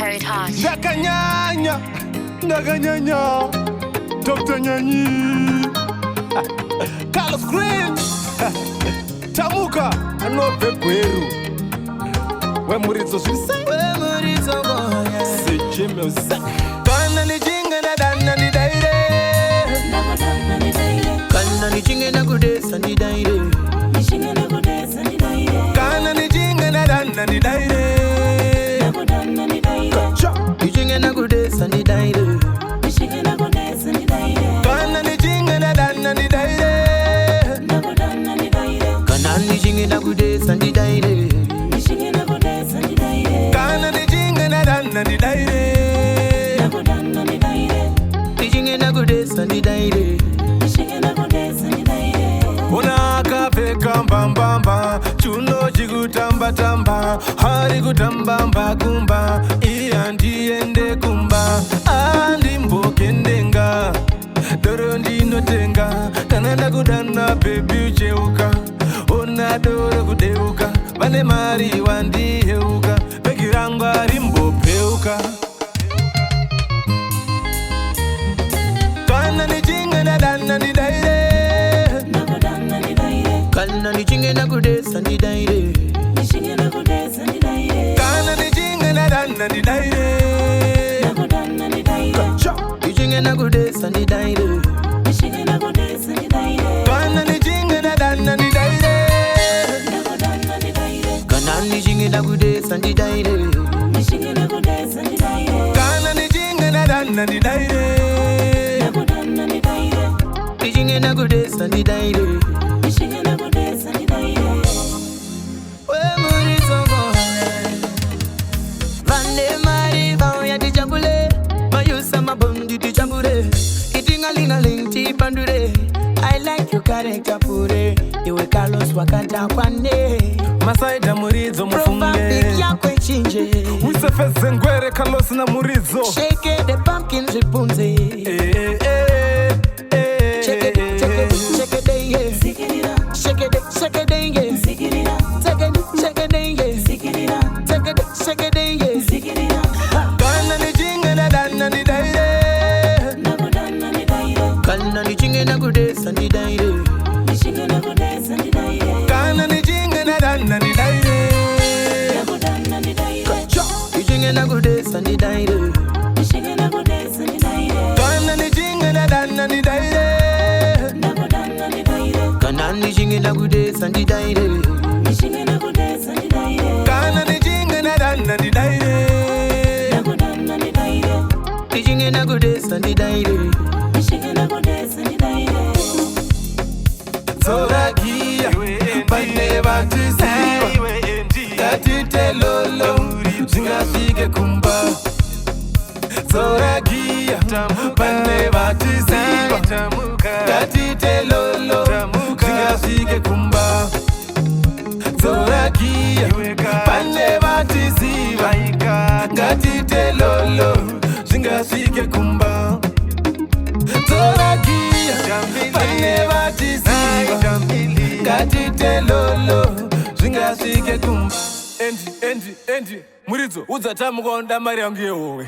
Code Heart. Ndakanyanya Dr. Nyanyi Carlos Green Tamuka Anope Kweru We Murizo Shisa We Murizo Goya Sejeme Usa Kana ni jinga na dana ni daire Kana ni jinga na kudesa ni daire Kana ni jinga na dana ni daire Ni jinga na kudesa ni daire Kana ni jinga na dana ni daire Kana ni jinga na kudesa ni daire Kana ni jinga na dana ni daire Ni jinga na kudesa ni daire Una kafe kambambamba Chuno jigutamba tamba Hari gutamba kumba Iya ndiende kumba Andi mboke ndenga Doro ndino tenga Kananda kudana baby ucheuka Ona doro kudeuka Vane mari wandi heuka Pekirangwa rimbo peuka Kana ni jinga na dana ni daire Kana ni jinga na kudesa ni daire Kana ni jinga na dana ni daire Ni jinga na kudesa ni daire Kana ni jinga na dana ni daire Kana ni jinga na kudesa ni daire Kana ni jinga na dana ni daire Ni jinga na kudesa ni daire We Murizo Goya Vande mari vao ya dijambule Mayusa mabondi dijambure Itingalingaling tipandure I like your character pure Iwe Carlos wakata kwane Masaida Murizo mufunge Profambik yako ichinje Wisefeze ngwere Carlos na Murizo Shake the pumpkin ripunze Shake it, yeah Shake it, yeah Shake it, yeah Shake it, yeah Kana ni jinga na dana ni daire Kana ni jinga na kudesa ni daire Kana ni jinga na dana ni daire Ni jinga na kudesa ni daire Kana ni jinga na dana ni daire Kana ni jinga na kudesa ni daire Kana ni jinga na dana ni daire Ni jinga na kudesa ni daire Zorakia Bane batisiwa Katite lolo Zingafike kumba Zorakia Bane batisiwa Katite lolo Zingafike kumba Zorakia Bane batisiwa Katite lolo Zingafike kumba Zorakia Bane batisiwa Katite lolo Zingafike kumba Endi Murizo Uza tamu kwa onda mari yangu yehowe